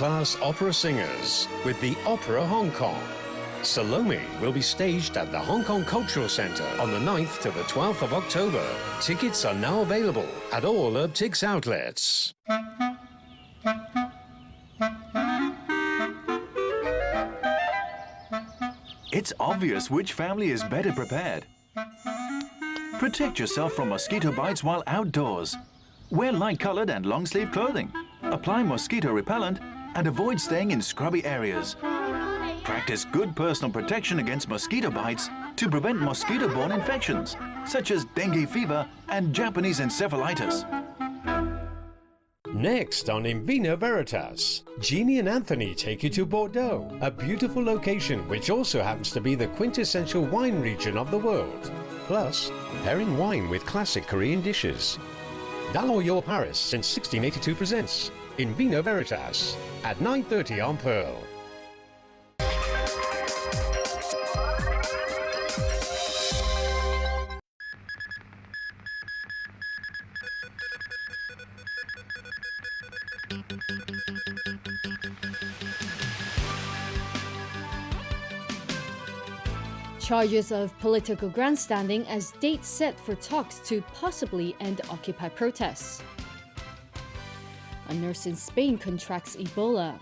world-class opera singers with the Opera Hong Kong. Salome will be staged at the Hong Kong Cultural Centre on the 9th to the 12th of October. Tickets are now available at all UrbTix outlets. It's obvious which family is better prepared. Protect yourself from mosquito bites while outdoors. Wear light-colored and long-sleeve clothing. Apply mosquito repellent and avoid staying in scrubby areas. Practice good personal protection against mosquito bites to prevent mosquito-borne infections, such as dengue fever and Japanese encephalitis. Next on In Vino Veritas, Jeannie and Anthony take you to Bordeaux, a beautiful location which also happens to be the quintessential wine region of the world. Plus, pairing wine with classic Korean dishes. Dalloyor Paris since 1682 presents In Vino Veritas at 9:30 on Pearl. Charges of political grandstanding as date set for talks to possibly end Occupy protests. A nurse in Spain contracts Ebola.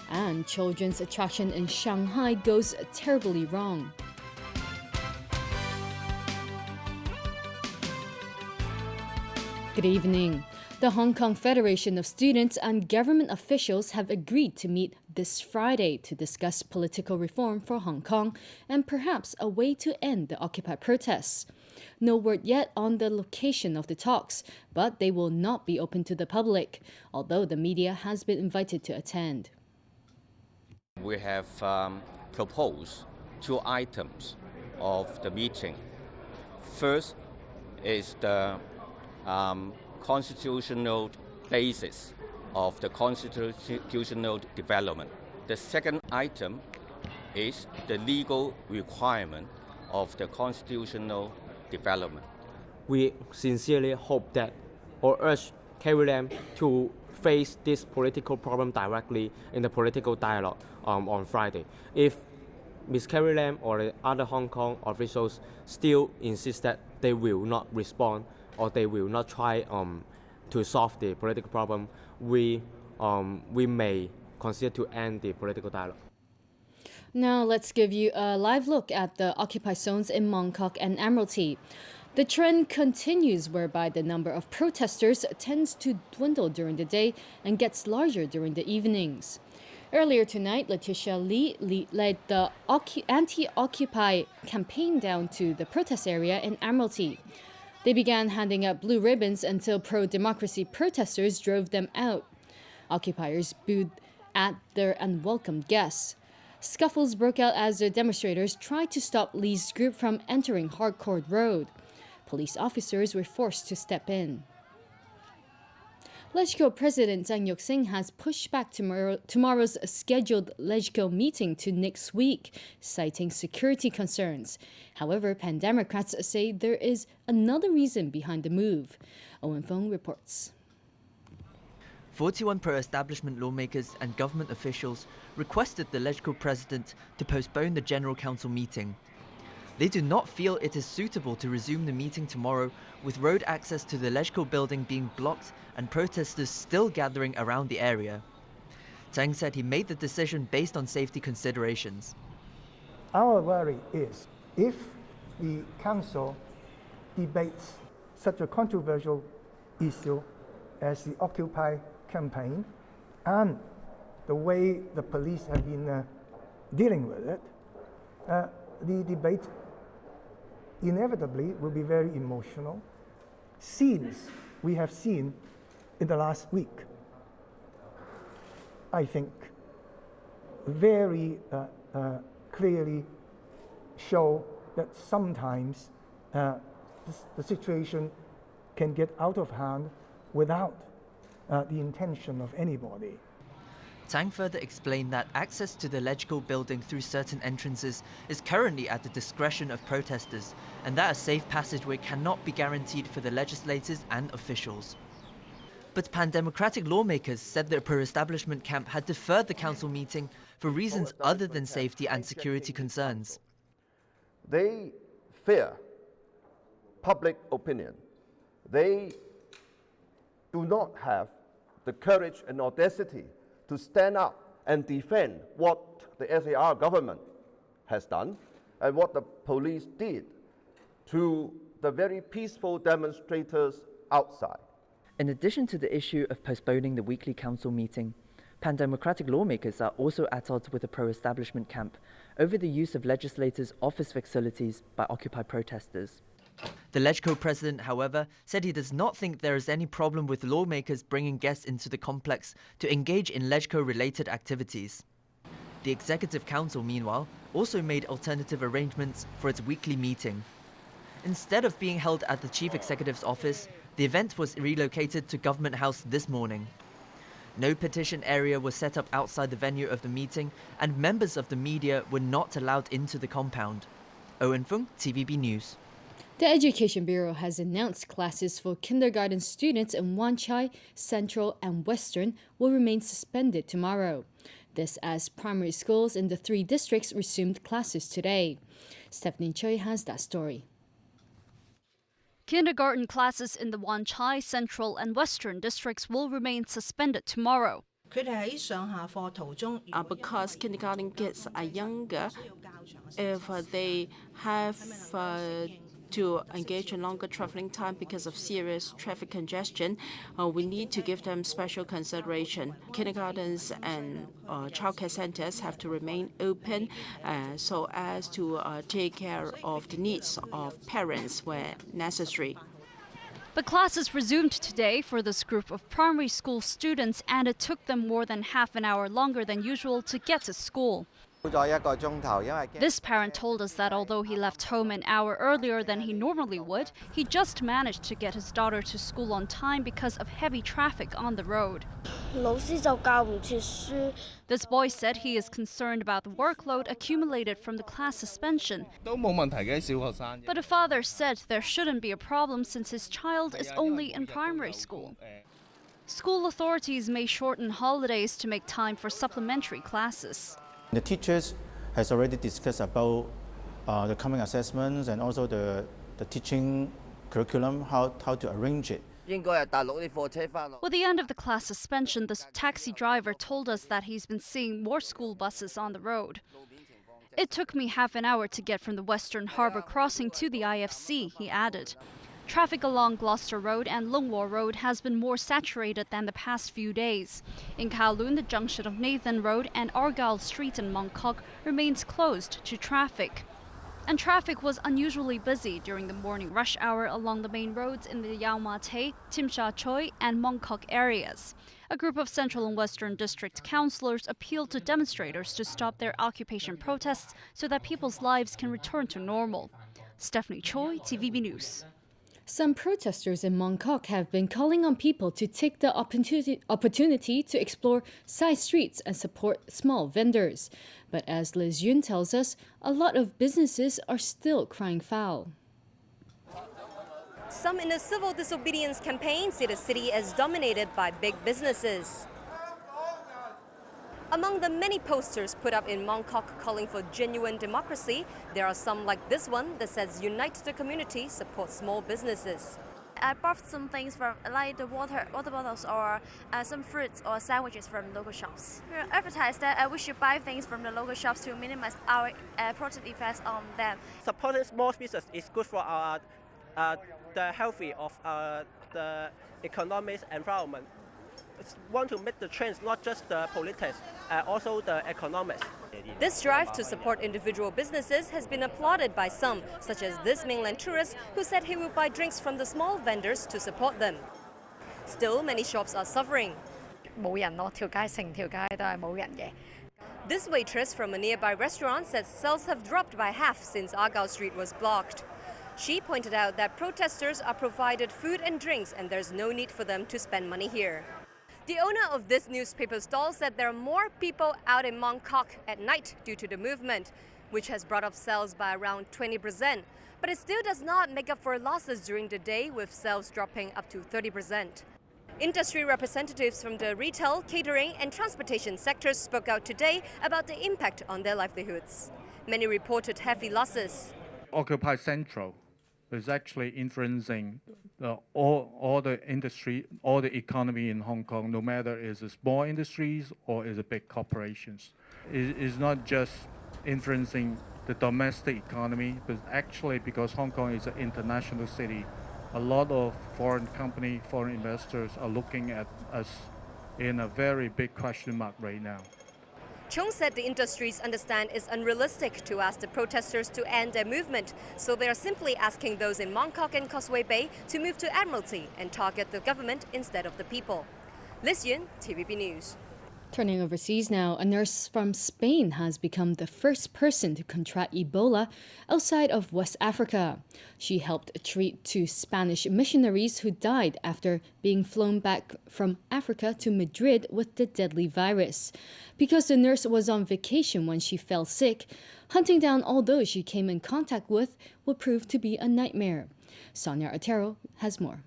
And children's attraction in Shanghai goes terribly wrong. Good evening. The Hong Kong Federation of Students and government officials have agreed to meet this Friday to discuss political reform for Hong Kong and perhaps a way to end the Occupy protests. No word yet on the location of the talks, but they will not be open to the public, although the media has been invited to attend. We have proposed 2 items of the meeting. First is the constitutional basis of the constitutional development. The second item is the legal requirement of the constitutional development. We sincerely hope that or urge Carrie Lam to face this political problem directly in the political dialogue on Friday. If Ms. Carrie Lam or the other Hong Kong officials still insist that they will not respond or they will not try to solve the political problem, we may consider to end the political dialogue. Now let's give you a live look at the Occupy zones in Mong Kok and Admiralty. The trend continues whereby the number of protesters tends to dwindle during the day and gets larger during the evenings. Earlier tonight, Letitia Lee led the anti-Occupy campaign down to the protest area in Admiralty. They began handing out blue ribbons until pro-democracy protesters drove them out. Occupiers booed at their unwelcome guests. Scuffles broke out as the demonstrators tried to stop Lee's group from entering Harcourt Road. Police officers were forced to step in. LegCo President Zhang Yuxing has pushed back tomorrow's scheduled LegCo meeting to next week, citing security concerns. However, Pan-Democrats say there is another reason behind the move. Owen Fong reports. 41 pro-establishment lawmakers and government officials requested the LegCo president to postpone the General Council meeting. They do not feel it is suitable to resume the meeting tomorrow, with road access to the LegCo building being blocked and protesters still gathering around the area. Tang said he made the decision based on safety considerations. Our worry is if the council debates such a controversial issue as the Occupy campaign and the way the police have been dealing with it, the debate inevitably will be very emotional. Scenes we have seen in the last week, I think, very clearly show that sometimes the situation can get out of hand without the intention of anybody. Tang further explained that access to the LegCo building through certain entrances is currently at the discretion of protesters, and that a safe passageway cannot be guaranteed for the legislators and officials. But pan-democratic lawmakers said the pro-establishment camp had deferred the council meeting for reasons other than safety and security concerns. They fear public opinion. They do not have the courage and audacity to stand up and defend what the SAR government has done and what the police did to the very peaceful demonstrators outside. In addition to the issue of postponing the weekly council meeting, pan-democratic lawmakers are also at odds with the pro-establishment camp over the use of legislators' office facilities by Occupy protesters. The LegCo president, however, said he does not think there is any problem with lawmakers bringing guests into the complex to engage in LegCo-related activities. The Executive Council, meanwhile, also made alternative arrangements for its weekly meeting. Instead of being held at the Chief Executive's office, the event was relocated to Government House this morning. No petition area was set up outside the venue of the meeting, and members of the media were not allowed into the compound. Owen Fung, TVB News. The Education Bureau has announced classes for kindergarten students in Wan Chai, Central and Western will remain suspended tomorrow. This as primary schools in the 3 districts resumed classes today. Stephanie Choi has that story. Kindergarten classes in the Wan Chai, Central and Western districts will remain suspended tomorrow. Because kindergarten kids are younger, if they have to engage in longer traveling time because of serious traffic congestion, we need to give them special consideration. Kindergartens and childcare centers have to remain open so as to take care of the needs of parents where necessary. But classes resumed today for this group of primary school students, and it took them more than half an hour longer than usual to get to school. This parent told us that although he left home an hour earlier than he normally would, he just managed to get his daughter to school on time because of heavy traffic on the road. This boy said he is concerned about the workload accumulated from the class suspension. But a father said there shouldn't be a problem since his child is only in primary school. School authorities may shorten holidays to make time for supplementary classes. The teachers has already discussed about the coming assessments and also the teaching curriculum, how to arrange it. With the end of the class suspension, the taxi driver told us that he's been seeing more school buses on the road. It took me half an hour to get from the Western Harbour crossing to the IFC, he added. Traffic along Gloucester Road and Lungwa Road has been more saturated than the past few days. In Kowloon, the junction of Nathan Road and Argyle Street in Mongkok remains closed to traffic. And traffic was unusually busy during the morning rush hour along the main roads in the Yau Ma Tei, Tim Sha Choi and Mongkok areas. A group of Central and Western District councillors appealed to demonstrators to stop their occupation protests so that people's lives can return to normal. Stephanie Choi, TVB News. Some protesters in Mongkok have been calling on people to take the opportunity to explore side streets and support small vendors. But as Liz Yun tells us, a lot of businesses are still crying foul. Some in the civil disobedience campaign see the city as dominated by big businesses. Among the many posters put up in Mongkok calling for genuine democracy, there are some like this one that says unite the community, support small businesses. I bought some things from like the water bottles or some fruits or sandwiches from local shops. We advertise that we should buy things from the local shops to minimize our protest effects on them. Supporting small business is good for the healthy of the economic environment. Want to make the change, not just the politics, also the economics. This drive to support individual businesses has been applauded by some, such as this mainland tourist who said he will buy drinks from the small vendors to support them. Still, many shops are suffering. This waitress from a nearby restaurant says sales have dropped by half since Argyle Street was blocked. She pointed out that protesters are provided food and drinks and there's no need for them to spend money here. The owner of this newspaper stall said there are more people out in Mongkok at night due to the movement, which has brought up sales by around 20%. But it still does not make up for losses during the day, with sales dropping up to 30%. Industry representatives from the retail, catering and transportation sectors spoke out today about the impact on their livelihoods. Many reported heavy losses. Occupy Central is actually influencing all the industry, all the economy in Hong Kong, no matter is it small industries or is it big corporations. It is not just influencing the domestic economy, but actually because Hong Kong is an international city, a lot of foreign companies, foreign investors are looking at us in a very big question mark right now. Chung said the industries understand it's unrealistic to ask the protesters to end their movement, so they are simply asking those in Mong Kok and Causeway Bay to move to Admiralty and target the government instead of the people. Liz Yun, TVB News. Turning overseas now, a nurse from Spain has become the first person to contract Ebola outside of West Africa. She helped treat 2 Spanish missionaries who died after being flown back from Africa to Madrid with the deadly virus. Because the nurse was on vacation when she fell sick, hunting down all those she came in contact with would prove to be a nightmare. Sonia Otero has more.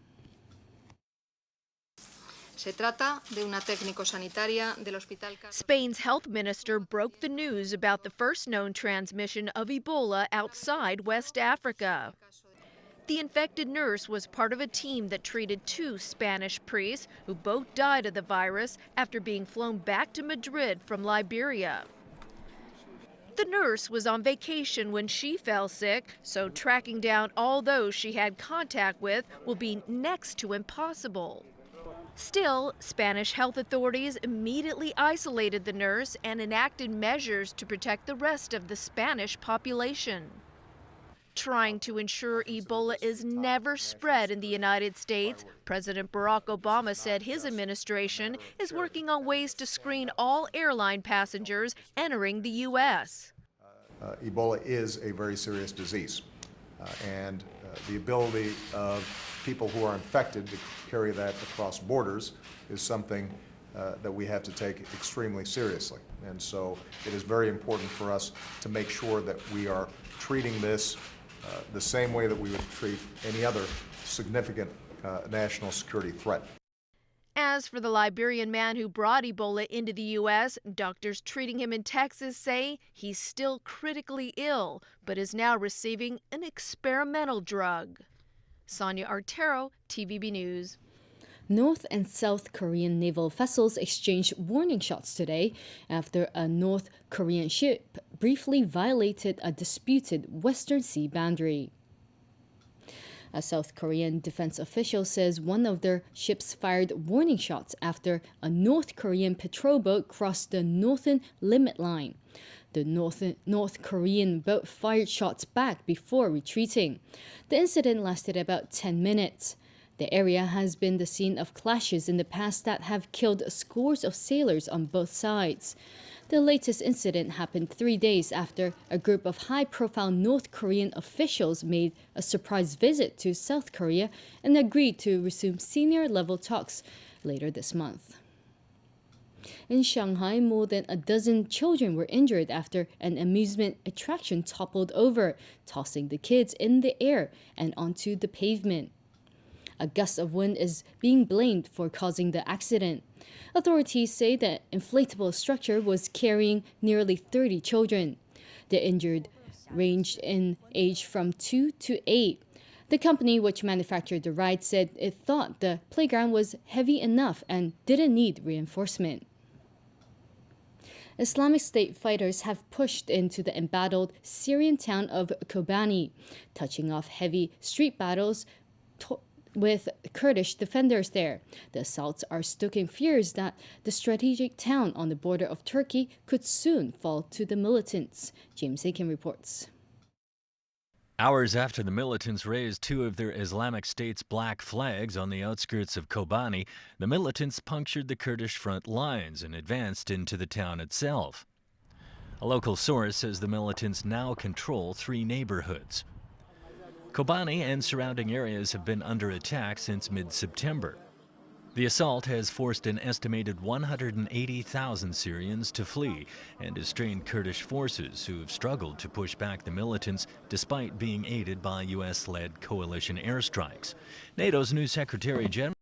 Spain's health minister broke the news about the first known transmission of Ebola outside West Africa. The infected nurse was part of a team that treated 2 Spanish priests who both died of the virus after being flown back to Madrid from Liberia. The nurse was on vacation when she fell sick, so tracking down all those she had contact with will be next to impossible. Still, Spanish health authorities immediately isolated the nurse and enacted measures to protect the rest of the Spanish population. Trying to ensure Ebola is never spread in the United States, President Barack Obama said his administration is working on ways to screen all airline passengers entering the U.S. Ebola is a very serious disease, and the ability of people who are infected to carry that across borders is something that we have to take extremely seriously. And so it is very important for us to make sure that we are treating this the same way that we would treat any other significant national security threat. As for the Liberian man who brought Ebola into the U.S., doctors treating him in Texas say he's still critically ill, but is now receiving an experimental drug. Sonia Artero, TVB News. North and South Korean naval vessels exchanged warning shots today after a North Korean ship briefly violated a disputed Western Sea boundary. A South Korean defense official says one of their ships fired warning shots after a North Korean patrol boat crossed the northern limit line. The North Korean boat fired shots back before retreating. The incident lasted about 10 minutes. The area has been the scene of clashes in the past that have killed scores of sailors on both sides. The latest incident happened 3 days after a group of high-profile North Korean officials made a surprise visit to South Korea and agreed to resume senior-level talks later this month. In Shanghai, more than a dozen children were injured after an amusement attraction toppled over, tossing the kids in the air and onto the pavement. A gust of wind is being blamed for causing the accident. Authorities say the inflatable structure was carrying nearly 30 children. The injured ranged in age from 2 to 8. The company which manufactured the ride said it thought the playground was heavy enough and didn't need reinforcement. Islamic State fighters have pushed into the embattled Syrian town of Kobani, touching off heavy street battles with Kurdish defenders there. The assaults are stoking fears that the strategic town on the border of Turkey could soon fall to the militants. James Aiken reports. Hours after the militants raised 2 of their Islamic State's black flags on the outskirts of Kobani, the militants punctured the Kurdish front lines and advanced into the town itself. A local source says the militants now control 3 neighborhoods. Kobani and surrounding areas have been under attack since mid-September. The assault has forced an estimated 180,000 Syrians to flee and has strained Kurdish forces who have struggled to push back the militants despite being aided by U.S.-led coalition airstrikes. NATO's new Secretary General